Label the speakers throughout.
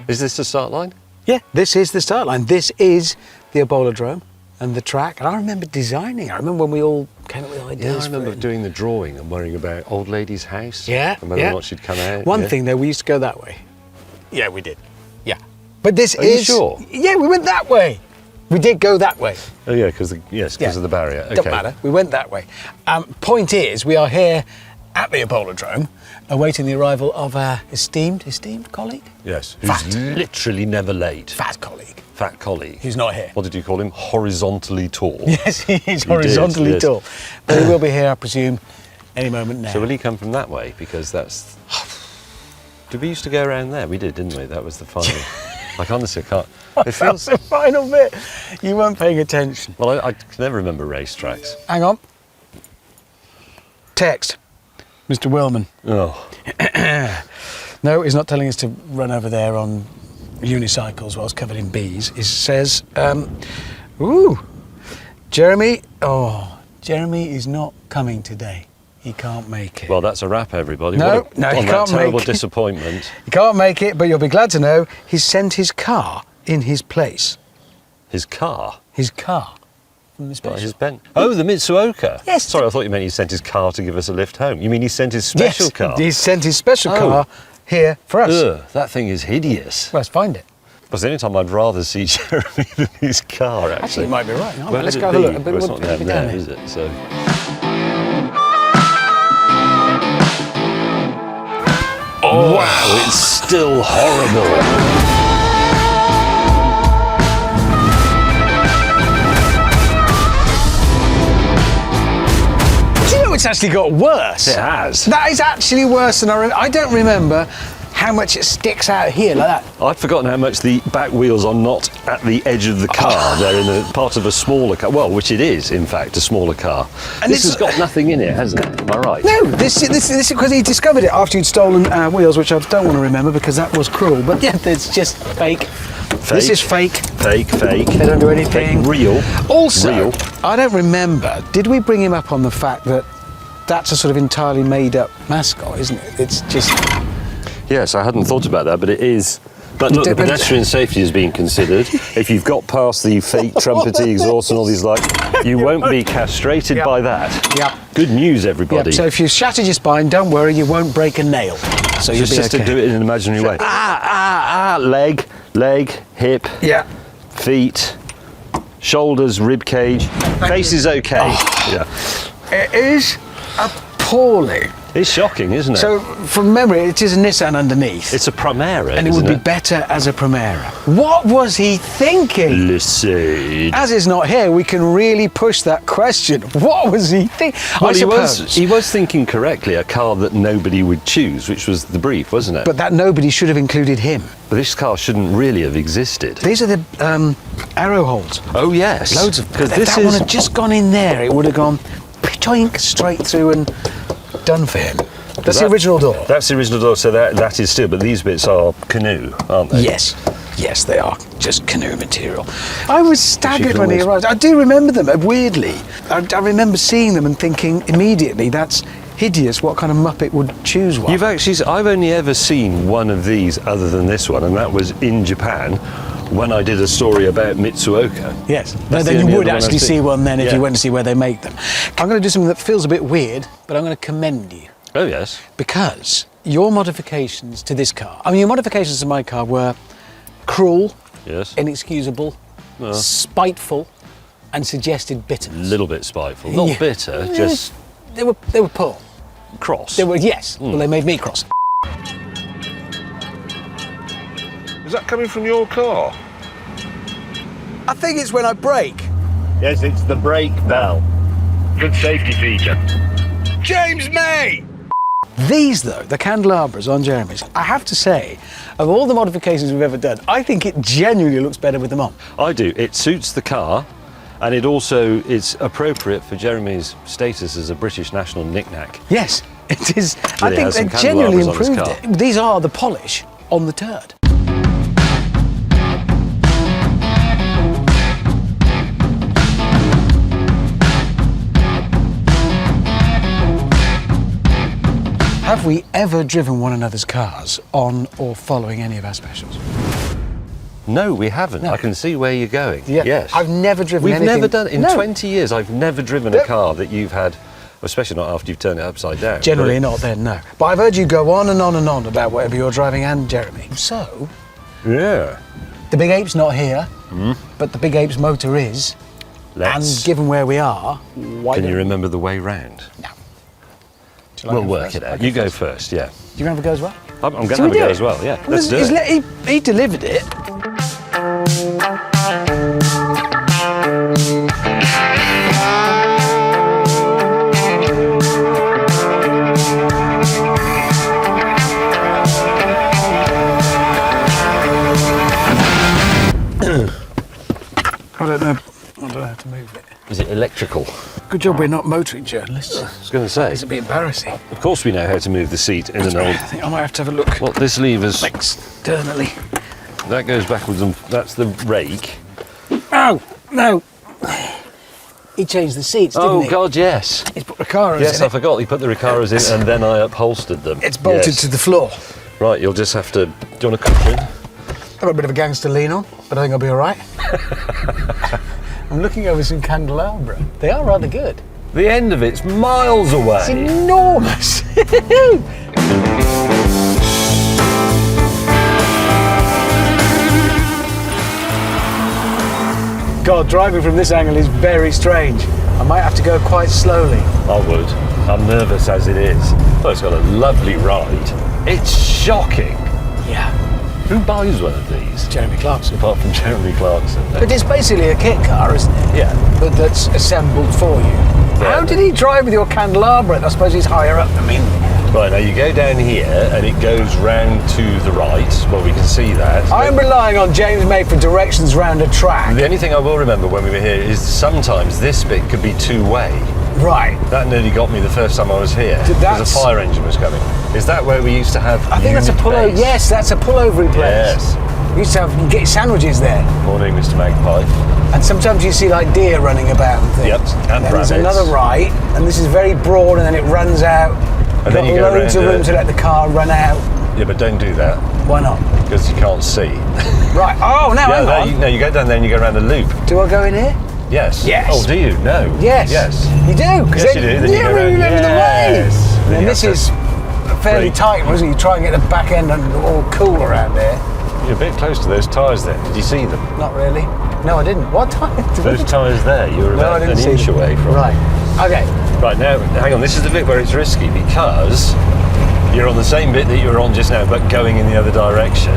Speaker 1: Is this the start line?
Speaker 2: Yeah, this is the start line. This is the Eboladrome and the track. And I remember designing. I remember when we all came up with ideas.
Speaker 1: Yeah, I remember doing the drawing and worrying about old lady's house.
Speaker 2: Yeah,
Speaker 1: and whether or not she'd come out.
Speaker 2: One thing though, we used to go that way. Yeah, we did. Yeah, but this
Speaker 1: Are
Speaker 2: is.
Speaker 1: you sure?
Speaker 2: Yeah, we went that way. We did go that way.
Speaker 1: Oh yeah, because of the barrier. Okay.
Speaker 2: Doesn't matter. We went that way. Point is, we are here at the Eboladrome, awaiting the arrival of our esteemed colleague.
Speaker 1: Yes, who's literally never late.
Speaker 2: Fat colleague.
Speaker 1: Fat colleague.
Speaker 2: Who's not here.
Speaker 1: What did you call him? Horizontally tall.
Speaker 2: Yes, he is horizontally
Speaker 1: yes.
Speaker 2: tall. But he will be here, I presume, any moment now.
Speaker 1: So will he come from that way? Because that's... Did we used to go around there? We did, didn't we? That was the final... Like, honestly, I can't... It feels...
Speaker 2: That's the final bit. You weren't paying attention.
Speaker 1: Well, I can never remember racetracks.
Speaker 2: Hang on. Text. Mr. Willman.
Speaker 1: Oh.
Speaker 2: No, he's not telling us to run over there on unicycles whilst covered in bees. He says, Jeremy is not coming today. He can't make it.
Speaker 1: Well, that's a wrap, everybody.
Speaker 2: No,
Speaker 1: he
Speaker 2: can't
Speaker 1: that terrible
Speaker 2: make it.
Speaker 1: disappointment.
Speaker 2: He can't make it, but you'll be glad to know he's sent his car in his place.
Speaker 1: His car?
Speaker 2: His car. From the special.
Speaker 1: His Ben. Oh, the Mitsuoka.
Speaker 2: Yes.
Speaker 1: Sorry, I thought you meant he sent his car to give us a lift home. You mean he sent his special car?
Speaker 2: He sent his special car here for us.
Speaker 1: Ugh, that thing is hideous.
Speaker 2: Well, let's find it.
Speaker 1: That's the only time I'd rather see Jeremy than his car, actually.
Speaker 2: Actually, you might be right. No,
Speaker 1: Where
Speaker 2: let's
Speaker 1: would
Speaker 2: go
Speaker 1: it
Speaker 2: have a
Speaker 1: be?
Speaker 2: look.
Speaker 1: Well, it's
Speaker 2: We'll
Speaker 1: not
Speaker 2: be
Speaker 1: down
Speaker 2: down
Speaker 1: there,
Speaker 2: here.
Speaker 1: is it? So... Oh, wow, it's still horrible.
Speaker 2: It's actually got worse.
Speaker 1: It has.
Speaker 2: That is actually worse than I remember. I don't remember how much it sticks out here like that.
Speaker 1: I've forgotten how much the back wheels are not at the edge of the car. They're in a part of a smaller car. Well, which it is, in fact, a smaller car. And this has got nothing in it, hasn't it? Am I right?
Speaker 2: No, this is because he discovered it after you'd stolen our wheels, which I don't want to remember because that was cruel. But yeah, it's just fake. This is fake.
Speaker 1: Fake.
Speaker 2: They don't do anything.
Speaker 1: Fake, real.
Speaker 2: Also,
Speaker 1: real.
Speaker 2: I don't remember. Did we bring him up on the fact that that's a sort of entirely made-up mascot, isn't it? It's just...
Speaker 1: Yes, I hadn't thought about that, but it is. But look, the pedestrian safety is being considered. If you've got past the fake trumpety exhaust and all these you won't be castrated by that.
Speaker 2: Yeah.
Speaker 1: Good news, everybody.
Speaker 2: So if you shattered your spine, don't worry, you won't break a nail. So you'll be
Speaker 1: just
Speaker 2: okay.
Speaker 1: to do it in an imaginary way. Leg, hip, feet, shoulders, rib cage. Face is okay.
Speaker 2: Oh.
Speaker 1: Yeah.
Speaker 2: It is appalling.
Speaker 1: It's shocking, isn't it?
Speaker 2: So, from memory, it is a Nissan underneath.
Speaker 1: It's a Primera,
Speaker 2: and it would be better as a Primera. What was he thinking?
Speaker 1: Le-Seyde.
Speaker 2: As he's not here, we can really push that question. What was he thinking?
Speaker 1: Well, he was thinking correctly, a car that nobody would choose, which was the brief, wasn't it?
Speaker 2: But that nobody should have included him.
Speaker 1: But this car shouldn't really have existed.
Speaker 2: These are the arrow holes.
Speaker 1: Oh, yes.
Speaker 2: Loads of... Because if that one had just gone in there, it would have gone pitoink straight through and... done for him. That's the original door.
Speaker 1: That's the original door, so that is still, but these bits are canoe, aren't they?
Speaker 2: Yes, they are just canoe material. I was staggered when he arrived. I do remember them, weirdly. I remember seeing them and thinking immediately, that's hideous, what kind of muppet would choose one?
Speaker 1: I've only ever seen one of these other than this one, and that was in Japan, when I did a story about Mitsuoka.
Speaker 2: Yes, then you would actually see one then if you went to see where they make them. I'm going to do something that feels a bit weird, but I'm going to commend you.
Speaker 1: Oh, yes.
Speaker 2: Because your modifications to this car, your modifications to my car were cruel, inexcusable, spiteful, and suggested bitterness.
Speaker 1: A little bit spiteful. Not bitter, just...
Speaker 2: They were poor.
Speaker 1: Cross.
Speaker 2: They were, yes. Well, they made me cross.
Speaker 3: Is that coming from your car?
Speaker 2: I think it's when I brake.
Speaker 3: Yes, it's the brake bell. Good safety feature. James May!
Speaker 2: These, though, the candelabras on Jeremy's, I have to say, of all the modifications we've ever done, I think it genuinely looks better with them on.
Speaker 1: I do. It suits the car, and it also is appropriate for Jeremy's status as a British national knick-knack.
Speaker 2: Yes, it is.
Speaker 1: Really
Speaker 2: I think they genuinely improved it. These are the polish on the turd. Have we ever driven one another's cars on or following any of our specials?
Speaker 1: No, we haven't.
Speaker 2: No.
Speaker 1: I can see where you're going.
Speaker 2: Yeah.
Speaker 1: Yes.
Speaker 2: I've never driven
Speaker 1: We've
Speaker 2: anything.
Speaker 1: never done it. In
Speaker 2: No.
Speaker 1: 20 years, I've never driven a car that you've had, especially not after you've turned it upside down.
Speaker 2: Generally
Speaker 1: but-
Speaker 2: not then, no. But I've heard you go on and on and on about whatever you're driving and Jeremy. So,
Speaker 1: Yeah.
Speaker 2: the Big Ape's not here, but the Big Ape's motor is.
Speaker 1: Let's.
Speaker 2: And given where we are, why
Speaker 1: Can
Speaker 2: don't
Speaker 1: you remember the way round?
Speaker 2: No. Do you like
Speaker 1: We'll
Speaker 2: to go
Speaker 1: work
Speaker 2: first?
Speaker 1: it out.
Speaker 2: Okay,
Speaker 1: You go
Speaker 2: first.
Speaker 1: first, yeah.
Speaker 2: Do you remember go as well?
Speaker 1: I'm going to
Speaker 2: Shall
Speaker 1: have
Speaker 2: we
Speaker 1: a go
Speaker 2: do it?
Speaker 1: as well, yeah.
Speaker 2: Well,
Speaker 1: Let's do it.
Speaker 2: He delivered it. I don't know how to move it.
Speaker 1: Is it electrical?
Speaker 2: Good job we're not motoring journalists.
Speaker 1: I was going to say.
Speaker 2: It's a bit embarrassing.
Speaker 1: Of course we know how to move the seat in an
Speaker 2: I
Speaker 1: old...
Speaker 2: think I might have to have a look
Speaker 1: Well, this lever's...
Speaker 2: externally.
Speaker 1: That goes backwards and that's the rake.
Speaker 2: Oh, no. He changed the seats, didn't
Speaker 1: Oh,
Speaker 2: he?
Speaker 1: God, yes.
Speaker 2: He's put Recaros
Speaker 1: Yes,
Speaker 2: in
Speaker 1: I
Speaker 2: it.
Speaker 1: forgot. He put the Recaros in and then I upholstered them.
Speaker 2: It's bolted
Speaker 1: Yes.
Speaker 2: to the floor.
Speaker 1: Right, you'll just have to... Do you want a cushion?
Speaker 2: I've got a bit of a gangster lean on, but I think I'll be all right. I'm looking over some candelabra. They are rather good.
Speaker 1: The end of it's miles away.
Speaker 2: It's enormous. God, driving from this angle is very strange. I might have to go quite slowly.
Speaker 1: I would. I'm nervous as it is. Well, it's got a lovely ride. It's shocking.
Speaker 2: Yeah.
Speaker 1: Who buys one of these?
Speaker 2: Jeremy Clarkson.
Speaker 1: Apart from Jeremy Clarkson.
Speaker 2: But it's basically a kit car, isn't it?
Speaker 1: Yeah.
Speaker 2: But that's assembled for you.
Speaker 1: Yeah.
Speaker 2: How did he drive with your candelabra? I suppose he's higher up than me.
Speaker 1: Right, now you go down here and it goes round to the right. Well, we can see that.
Speaker 2: I'm relying on James May for directions round a track.
Speaker 1: The only thing I will remember when we were here is sometimes this bit could be two-way.
Speaker 2: Right.
Speaker 1: That nearly got me the first time I was here. Because
Speaker 2: That's-
Speaker 1: a fire engine was coming. Is that where we used to have
Speaker 2: I think that's a pullover.
Speaker 1: base?
Speaker 2: Yes, that's a pullover place.
Speaker 1: Yes.
Speaker 2: We used to have, you get your sandwiches there.
Speaker 1: Morning, Mr. Magpie.
Speaker 2: And sometimes you see like deer running about and things.
Speaker 1: Yep, and
Speaker 2: then there's
Speaker 1: rabbits.
Speaker 2: another right, and this is very broad, and then it runs out.
Speaker 1: And then
Speaker 2: Got
Speaker 1: you go
Speaker 2: loads of
Speaker 1: round
Speaker 2: room
Speaker 1: it.
Speaker 2: to let the car run out.
Speaker 1: Yeah, but don't do that
Speaker 2: Why not?
Speaker 1: because you can't see.
Speaker 2: Right. Oh, now hang on.
Speaker 1: No, you go down there and you go around the loop.
Speaker 2: Do I go in here?
Speaker 1: Yes.
Speaker 2: Yes.
Speaker 1: Oh, do you? No.
Speaker 2: Yes.
Speaker 1: Yes.
Speaker 2: You do. 'Cause
Speaker 1: Yes, you do. Then you
Speaker 2: yeah,
Speaker 1: go
Speaker 2: we
Speaker 1: round.
Speaker 2: remember the way.
Speaker 1: Yes.
Speaker 2: And
Speaker 1: Then you
Speaker 2: this
Speaker 1: have
Speaker 2: is fairly
Speaker 1: brake.
Speaker 2: tight, wasn't it? You try and get the back end all cool around there.
Speaker 1: You're a bit close to those tyres there. Did you see them?
Speaker 2: Not really. No, I didn't. What time?
Speaker 1: Those tyres there, you were
Speaker 2: No, I
Speaker 1: about
Speaker 2: didn't
Speaker 1: an
Speaker 2: see
Speaker 1: inch
Speaker 2: them.
Speaker 1: away from.
Speaker 2: Right. Okay.
Speaker 1: Right, now, hang on, this is the bit where it's risky because you're on the same bit that you were on just now, but going in the other direction,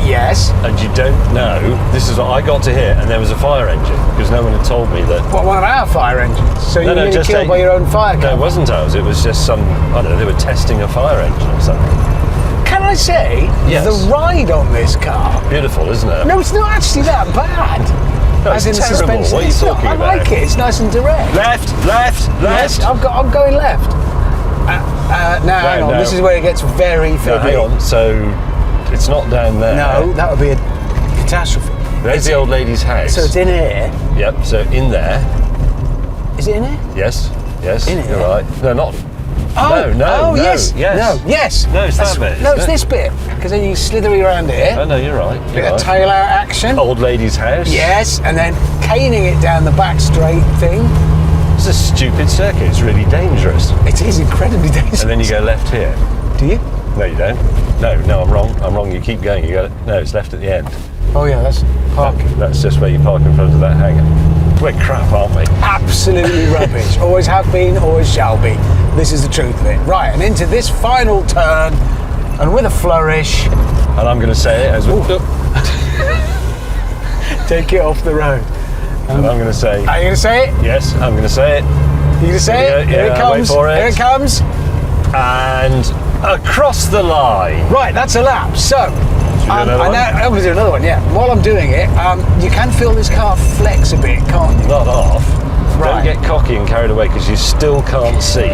Speaker 2: Yes.
Speaker 1: and you don't know. This is what I got to here, and there was a fire engine because no one had told me that.
Speaker 2: What, one of our fire engines? So you were nearly
Speaker 1: just
Speaker 2: killed by your own fire
Speaker 1: No,
Speaker 2: car?
Speaker 1: it wasn't ours. It was just some. I don't know. They were testing a fire engine or something.
Speaker 2: Can I say,
Speaker 1: Yes.
Speaker 2: the ride on this car,
Speaker 1: Beautiful, isn't it?
Speaker 2: no, it's not actually that bad.
Speaker 1: No, it's
Speaker 2: As in the
Speaker 1: terrible.
Speaker 2: suspension.
Speaker 1: What are you
Speaker 2: It's not.
Speaker 1: talking
Speaker 2: I
Speaker 1: about?
Speaker 2: like it. It's nice and direct.
Speaker 1: Left, left,
Speaker 2: Yes,
Speaker 1: left.
Speaker 2: I'm going left. Now, hang on.
Speaker 1: no.
Speaker 2: This is where it gets very
Speaker 1: No,
Speaker 2: fiddly.
Speaker 1: hang on. So it's not down there.
Speaker 2: No, that would be a catastrophe.
Speaker 1: There's the old lady's house.
Speaker 2: So it's in here.
Speaker 1: Yep. So in there.
Speaker 2: Is it in here?
Speaker 1: Yes. Yes.
Speaker 2: In it,
Speaker 1: You're
Speaker 2: yeah.
Speaker 1: right. No, not.
Speaker 2: Oh,
Speaker 1: no,
Speaker 2: yes.
Speaker 1: yes.
Speaker 2: No, yes.
Speaker 1: No, it's
Speaker 2: That's-
Speaker 1: that bit,
Speaker 2: No,
Speaker 1: isn't
Speaker 2: it's
Speaker 1: it?
Speaker 2: this bit. Because then you slithery around here.
Speaker 1: Oh no, you're right. You're
Speaker 2: Bit of
Speaker 1: right.
Speaker 2: tail out action.
Speaker 1: Old lady's house.
Speaker 2: Yes, and then caning it down the back straight thing.
Speaker 1: It's a stupid circuit. It's really dangerous.
Speaker 2: It is incredibly dangerous.
Speaker 1: And then you go left here.
Speaker 2: Do you?
Speaker 1: No, you don't. No, I'm wrong. I'm wrong. You keep going. You go. No, it's left at the end.
Speaker 2: Oh yeah, that's parking.
Speaker 1: That's just where you park in front of that hangar. We're crap, aren't we?
Speaker 2: Absolutely rubbish. Always have been, always shall be. This is the truth of it. Right, and into this final turn, and with a flourish,
Speaker 1: And I'm going to say it as we.
Speaker 2: take it off the road.
Speaker 1: And I'm going to say.
Speaker 2: Are you going to say it?
Speaker 1: Yes, I'm going to say it.
Speaker 2: You going to say
Speaker 1: Here
Speaker 2: it?
Speaker 1: we go.
Speaker 2: Here
Speaker 1: Yeah,
Speaker 2: it
Speaker 1: I'll wait
Speaker 2: comes.
Speaker 1: for it.
Speaker 2: Here it comes.
Speaker 1: And across the line.
Speaker 2: Right, that's a lap. So,
Speaker 1: another one?
Speaker 2: I'm going to do another one, yeah. While I'm doing it, you can feel this car flex a bit, can't you?
Speaker 1: Not off.
Speaker 2: Right.
Speaker 1: Don't get cocky and carried away because you still can't see.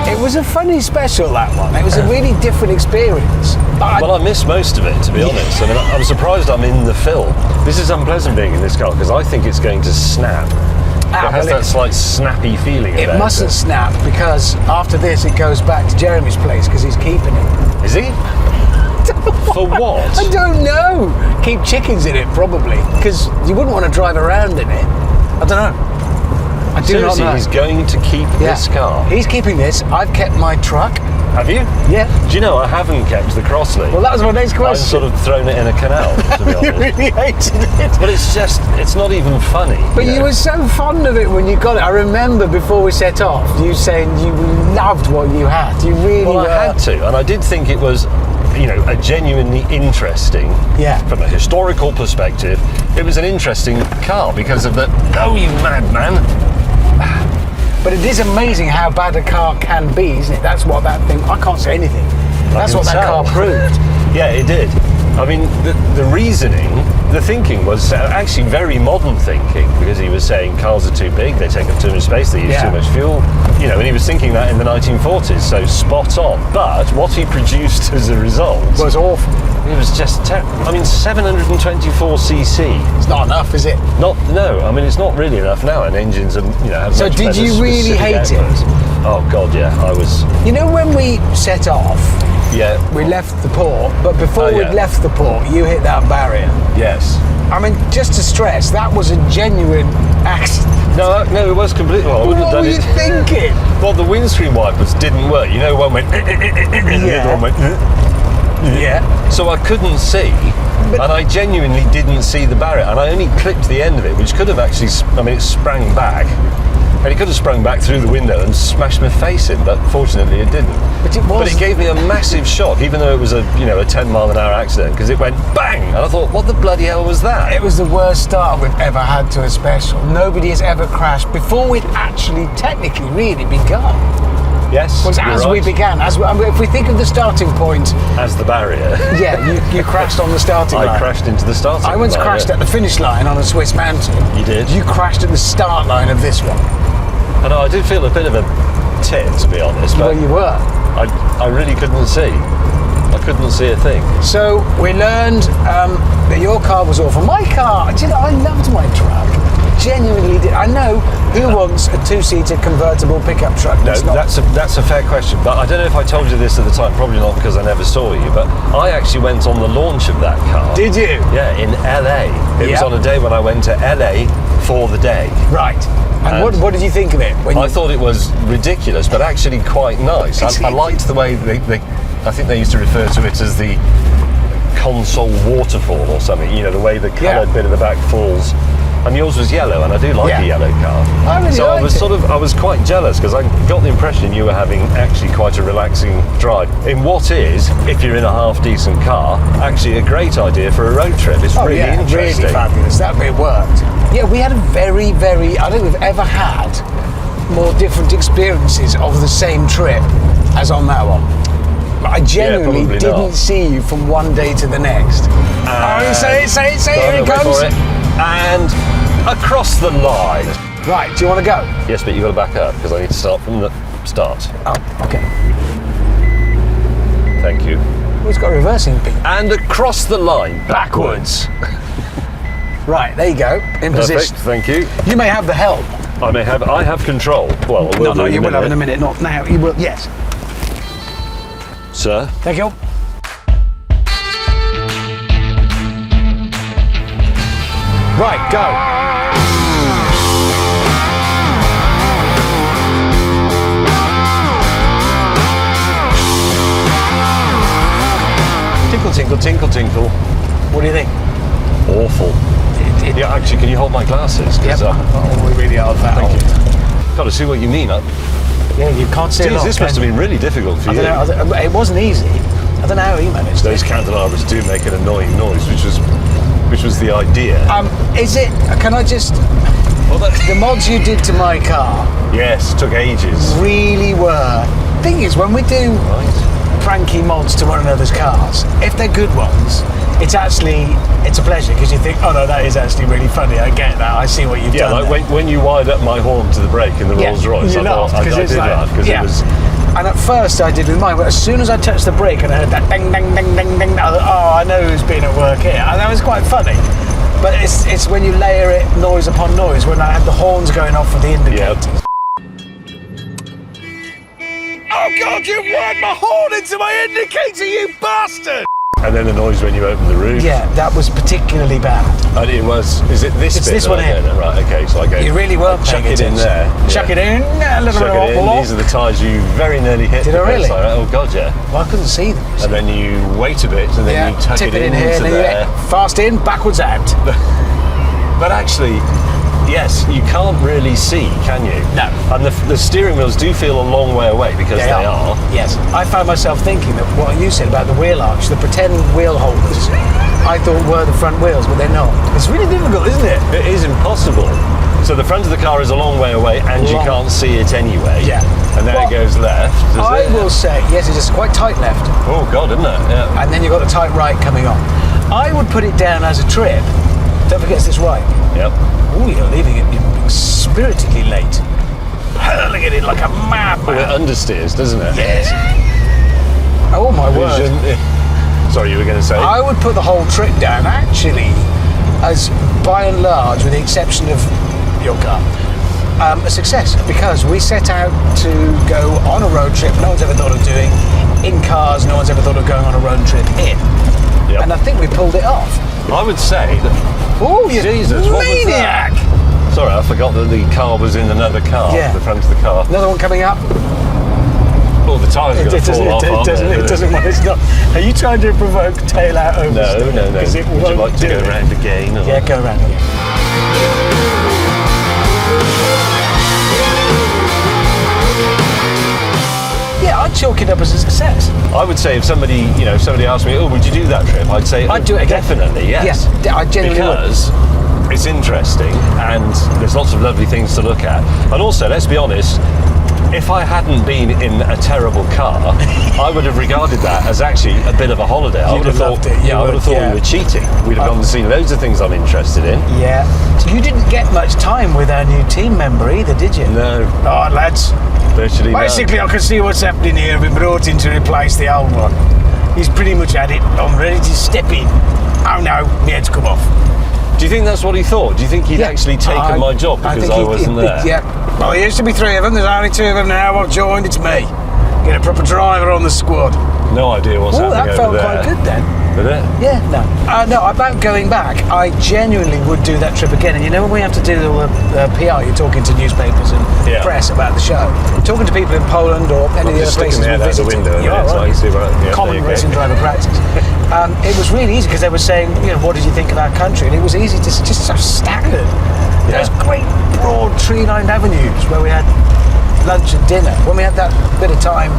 Speaker 2: It was was a funny special, that one. It was a really different experience.
Speaker 1: Well, I missed most of it, to be honest. I mean, I'm surprised I'm in the film. This is unpleasant being in this car because I think it's going to snap. It has that slight snappy feeling about it.
Speaker 2: It mustn't snap because after this it goes back to Jeremy's place because he's keeping it.
Speaker 1: Is he? For what?
Speaker 2: I don't know. Keep chickens in it, probably, because you wouldn't want to drive around in it. I don't know. I do
Speaker 1: Seriously,
Speaker 2: not know.
Speaker 1: he's going to keep this car?
Speaker 2: He's keeping this. I've kept my truck.
Speaker 1: Have you?
Speaker 2: Yeah.
Speaker 1: Do you know I haven't kept the Crossley?
Speaker 2: Well, that was my next question.
Speaker 1: I've sort of thrown it in a canal, to be honest.
Speaker 2: You really hated it.
Speaker 1: But it's not even funny.
Speaker 2: But you were so fond of it when you got it. I remember before we set off, you saying you loved what you had. You really were.
Speaker 1: Well, I had to, and I did think it was, a genuinely interesting, from a historical perspective, it was an interesting car because of the, oh, you madman.
Speaker 2: But it is amazing how bad a car can be, isn't it? That's what that thing, I can't say anything. That's what that car proved.
Speaker 1: Yeah, it did. I mean, the reasoning, the thinking was actually very modern thinking, because he was saying cars are too big, they take up too much space, they use too much fuel, and he was thinking that in the 1940s, so spot on. But what he produced as a result
Speaker 2: was awful.
Speaker 1: It was just terrible. I mean, 724cc.
Speaker 2: It's not enough, is it?
Speaker 1: No. I mean, it's not really enough now, and engines have, have
Speaker 2: So
Speaker 1: much
Speaker 2: did
Speaker 1: better
Speaker 2: you really
Speaker 1: specific
Speaker 2: hate
Speaker 1: outputs.
Speaker 2: it?
Speaker 1: Oh God, yeah, I was.
Speaker 2: When we set off, we left the port, but before we'd left the port, you hit that barrier.
Speaker 1: Yes.
Speaker 2: I mean, just to stress, that was a genuine accident.
Speaker 1: No, it was completely. Well, I wouldn't have done it.
Speaker 2: What were you thinking?
Speaker 1: Well, the windscreen wipers didn't work. One went, and the other one went.
Speaker 2: Yeah.
Speaker 1: So I couldn't see, and I genuinely didn't see the barrier, and I only clipped the end of it, which could have actually. I mean, it sprang back. And it could have sprung back through the window and smashed my face in, but fortunately it didn't. But it gave me a massive shock, even though it was a 10-mile-an-hour accident, because it went bang, and I thought, what the bloody hell was that?
Speaker 2: It was the worst start we've ever had to a special. Nobody has ever crashed before we'd actually technically really begun.
Speaker 1: Yes,
Speaker 2: was as
Speaker 1: right.
Speaker 2: we began. If we think of the starting point
Speaker 1: as the barrier.
Speaker 2: Yeah, you crashed on the starting line.
Speaker 1: I crashed into the starting line.
Speaker 2: I once crashed at the finish line on a Swiss Mountain.
Speaker 1: You did?
Speaker 2: You crashed at the start line of this one.
Speaker 1: I know, I did feel a bit of a tit, to be honest. But
Speaker 2: well, you were.
Speaker 1: I really couldn't see. I couldn't see a thing.
Speaker 2: So we learned that your car was awful. My car, I loved my truck. Genuinely did. I know who wants a two-seater convertible pickup truck.
Speaker 1: No, that's a fair question. But I don't know if I told you this at the time. Probably not, because I never saw you. But I actually went on the launch of that car.
Speaker 2: Did you?
Speaker 1: Yeah, in LA. It was on a day when I went to LA for the day.
Speaker 2: Right. And what did you think of it?
Speaker 1: I thought it was ridiculous, but actually quite nice. I liked the way I think they used to refer to it as the console waterfall or something. The way the coloured bit of the back falls. And yours was yellow, and I do like a yellow car.
Speaker 2: I really
Speaker 1: I was quite jealous, because I got the impression you were having actually quite a relaxing drive in what is, if you're in a half decent car, actually a great idea for a road trip. It's really interesting.
Speaker 2: Really fabulous. That bit worked. Yeah, we had a very, very. I don't think we've ever had more different experiences of the same trip as on that one. I genuinely didn't see you from one day to the next. Say it, here it comes.
Speaker 1: And across the line.
Speaker 2: Right, do you want to go?
Speaker 1: Yes, but you've got to back up, because I need to start from the start.
Speaker 2: Oh, okay.
Speaker 1: Thank you.
Speaker 2: Well, it's got a reversing beam.
Speaker 1: And across the line, backwards.
Speaker 2: Right, there you go, in position.
Speaker 1: Thank you.
Speaker 2: You may have the helm.
Speaker 1: I have control. Well, I will
Speaker 2: No, you will have in a minute, not now. You will, yes.
Speaker 1: Sir?
Speaker 2: Thank you. Right, go.
Speaker 1: Tinkle, tinkle, tinkle, tinkle.
Speaker 2: What do you think?
Speaker 1: Awful. Yeah, actually, can you hold my glasses?
Speaker 2: Yep.
Speaker 1: We really are that. Thank you. Got to see what you mean.
Speaker 2: Yeah, you can't see a lot.
Speaker 1: This must have been really difficult for you.
Speaker 2: I don't know, it wasn't easy. I don't know how he managed.
Speaker 1: Those candelabras do make an annoying noise, which was the idea.
Speaker 2: Is it? Can I just? Well, the mods you did to my car.
Speaker 1: Yes, took ages.
Speaker 2: Really were. Thing is, when we do pranky mods to one another's cars, if they're good ones, it's a pleasure, because you think, oh no, that is actually really funny. I get that. I see what you've done.
Speaker 1: Yeah, like when you wired up my horn to the brake in the Rolls Royce, I did laugh because
Speaker 2: And at first I did with mine, but as soon as I touched the brake and I heard that ding, ding, ding, ding, ding, I thought, oh, I know who's been at work here. And that was quite funny. But it's when you layer it noise upon noise, when I had the horns going off for the indicators.
Speaker 1: Yeah.
Speaker 2: Oh God, you've wired my horn into my indicator, you bastard!
Speaker 1: And then the noise when you open the roof.
Speaker 2: Yeah, that was particularly bad.
Speaker 1: And it was. Is it this
Speaker 2: It's
Speaker 1: bit?
Speaker 2: this
Speaker 1: that
Speaker 2: one
Speaker 1: I
Speaker 2: here.
Speaker 1: go, right. Okay. So I go.
Speaker 2: You really were
Speaker 1: Chuck
Speaker 2: paying
Speaker 1: it in
Speaker 2: attention.
Speaker 1: there.
Speaker 2: Chuck it in, a little
Speaker 1: Chuck
Speaker 2: bit
Speaker 1: it
Speaker 2: of
Speaker 1: in. These are the tyres you very nearly hit.
Speaker 2: Did I really?
Speaker 1: Oh God, yeah.
Speaker 2: Well, I couldn't see them.
Speaker 1: And then you wait a bit, and then you tuck
Speaker 2: tip
Speaker 1: it
Speaker 2: in here,
Speaker 1: into
Speaker 2: and then
Speaker 1: there.
Speaker 2: you fast in, backwards out.
Speaker 1: But actually, yes, you can't really see, can you?
Speaker 2: No.
Speaker 1: And the steering wheels do feel a long way away because they are.
Speaker 2: Yes. I found myself thinking that what you said about the wheel arch, the pretend wheel holders, I thought were the front wheels, but they're not. It's really difficult, isn't it?
Speaker 1: It is impossible. So the front of the car is a long way away, and you can't see it anyway.
Speaker 2: Yeah.
Speaker 1: And then it goes left.
Speaker 2: I will say, yes, it's just quite tight left.
Speaker 1: Oh God, isn't it? Yeah.
Speaker 2: And then you've got a tight right coming on. I would put it down as a trip. Don't forget it's this right.
Speaker 1: Yep.
Speaker 2: Oh, you're leaving it spiritedly late. Hurling it in like a madman.
Speaker 1: Well, it understeers, doesn't it?
Speaker 2: Yes. Oh my word.
Speaker 1: Sorry, you were going to say?
Speaker 2: I would put the whole trip down, actually, as by and large, with the exception of your car, a success, because we set out to go on a road trip no one's ever thought of doing, in cars no one's ever thought of going on a road trip in.
Speaker 1: Yep.
Speaker 2: And I think we pulled it off.
Speaker 1: I would say that.
Speaker 2: Oh, you
Speaker 1: Jesus, what was that?
Speaker 2: maniac!
Speaker 1: Sorry, I forgot that the car was in another car.
Speaker 2: Yeah.
Speaker 1: The front of the car.
Speaker 2: Another one coming up.
Speaker 1: Oh, the tyres are going to fall off.
Speaker 2: It doesn't want it's not. Are you trying to provoke tail out over?
Speaker 1: No.
Speaker 2: Because it
Speaker 1: Would you
Speaker 2: won't
Speaker 1: like to
Speaker 2: do
Speaker 1: go
Speaker 2: it.
Speaker 1: around again? Or?
Speaker 2: Yeah, go around again. Yeah, I'd chalk it up as a success.
Speaker 1: I would say if somebody asked me, oh, would you do that trip? I'd say,
Speaker 2: I'd do it again.
Speaker 1: Definitely, yes.
Speaker 2: Yes, I genuinely would.
Speaker 1: Because it's interesting and there's lots of lovely things to look at. And also, let's be honest, if I hadn't been in a terrible car, I would have regarded that as actually a bit of a holiday. I would have thought,
Speaker 2: loved it.
Speaker 1: I would have thought we were cheating. We'd have gone and seen loads of things I'm interested in.
Speaker 2: Yeah. You didn't get much time with our new team member either, did you?
Speaker 1: No,
Speaker 2: Oh, lads.
Speaker 1: virtually none.
Speaker 2: Basically, I can see what's happening here. We brought in to replace the old one. He's pretty much had it. I'm ready to step in. Oh no, my head's come off.
Speaker 1: Do you think that's what he thought? Do you think he'd actually taken my job because I wasn't there?
Speaker 2: Yeah. Well, there used to be 3 of them. There's only 2 of them now. I've joined. It's me. Get a proper driver on the squad.
Speaker 1: No idea what's
Speaker 2: Oh,
Speaker 1: happening
Speaker 2: that felt
Speaker 1: over there.
Speaker 2: quite good then.
Speaker 1: Did it?
Speaker 2: Yeah, no, about going back, I genuinely would do that trip again. And you know when we have to do the PR, you're talking to newspapers and press about the show, talking to people in Poland or any of the other places we visited.
Speaker 1: You are right.
Speaker 2: Common racing driver practice. It was really easy because they were saying, what did you think of our country? And it was easy to just so standard. There's great broad tree-lined avenues where we had lunch and dinner. When we had that bit of time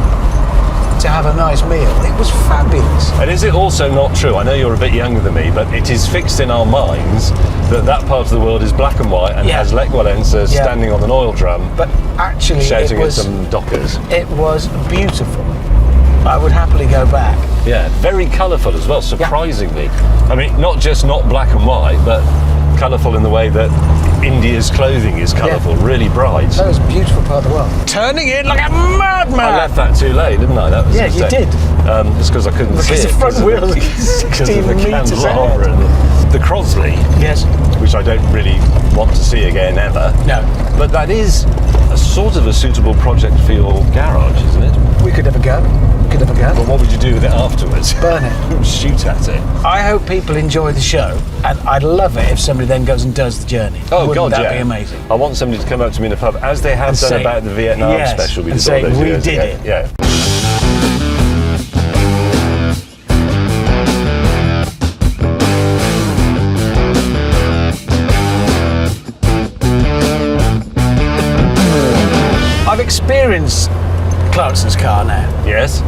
Speaker 2: to have a nice meal, it was fabulous.
Speaker 1: And is it also not true, I know you're a bit younger than me, but it is fixed in our minds that part of the world is black and white and has Lech Walesa standing on an oil drum,
Speaker 2: but actually
Speaker 1: shouting at some dockers.
Speaker 2: It was beautiful. I would happily go back.
Speaker 1: Yeah, very colourful as well, surprisingly. I mean, not just not black and white, but colourful in the way that India's clothing is colourful, really bright.
Speaker 2: That was a beautiful part of the world. Turning in like a madman!
Speaker 1: I left that too late, didn't I? That was a mistake.
Speaker 2: You did.
Speaker 1: It's because I couldn't see it.
Speaker 2: Because the front wheels are 16 metres ahead.
Speaker 1: And the Crosley,
Speaker 2: yes,
Speaker 1: which I don't really want to see again ever.
Speaker 2: No.
Speaker 1: But that is a sort of a suitable project for your garage, isn't it?
Speaker 2: We could have a go.
Speaker 1: But what would you do with it afterwards?
Speaker 2: Burn it.
Speaker 1: Shoot at it.
Speaker 2: I hope people enjoy the show, and I'd love it if somebody then goes and does the journey.
Speaker 1: Oh,
Speaker 2: Wouldn't
Speaker 1: God,
Speaker 2: that
Speaker 1: yeah.
Speaker 2: be amazing?
Speaker 1: I want somebody to come up to me in a pub, as they have done about the Vietnam special we
Speaker 2: and
Speaker 1: did
Speaker 2: say,
Speaker 1: all those
Speaker 2: we
Speaker 1: years
Speaker 2: did
Speaker 1: ago.
Speaker 2: it.
Speaker 1: Yeah.
Speaker 2: I've experienced Clarkson's car now.
Speaker 1: Yes,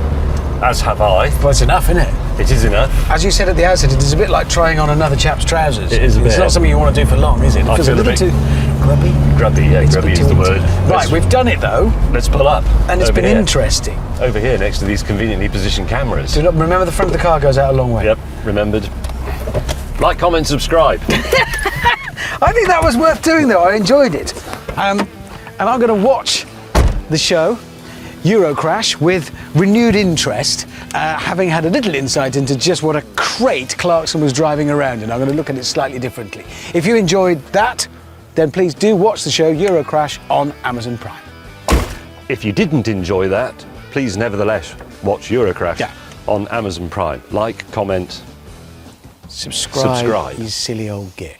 Speaker 1: as have I.
Speaker 2: But it's enough, isn't it?
Speaker 1: It is enough.
Speaker 2: As you said at the outset, it is a bit like trying on another chap's trousers.
Speaker 1: It is a bit.
Speaker 2: It's not something you want to do for long, is it? It feels a little too grubby.
Speaker 1: Grubby, yeah,
Speaker 2: It's a
Speaker 1: grubby
Speaker 2: bit
Speaker 1: is the
Speaker 2: too
Speaker 1: word.
Speaker 2: intimate. Right, we've done it though.
Speaker 1: Let's pull up.
Speaker 2: And it's
Speaker 1: over
Speaker 2: been
Speaker 1: here.
Speaker 2: interesting.
Speaker 1: Over here, next to these conveniently positioned cameras.
Speaker 2: Do not remember the front of the car goes out a long way.
Speaker 1: Yep, remembered. Like, comment, subscribe.
Speaker 2: I think that was worth doing though. I enjoyed it. And I'm going to watch the show Eurocrash with renewed interest, having had a little insight into just what a crate Clarkson was driving around in. I'm going to look at it slightly differently. If you enjoyed that, then please do watch the show Eurocrash on Amazon Prime.
Speaker 1: If you didn't enjoy that, please nevertheless watch Eurocrash on Amazon Prime. Like, comment,
Speaker 2: Subscribe,
Speaker 1: subscribe.
Speaker 2: you silly old git.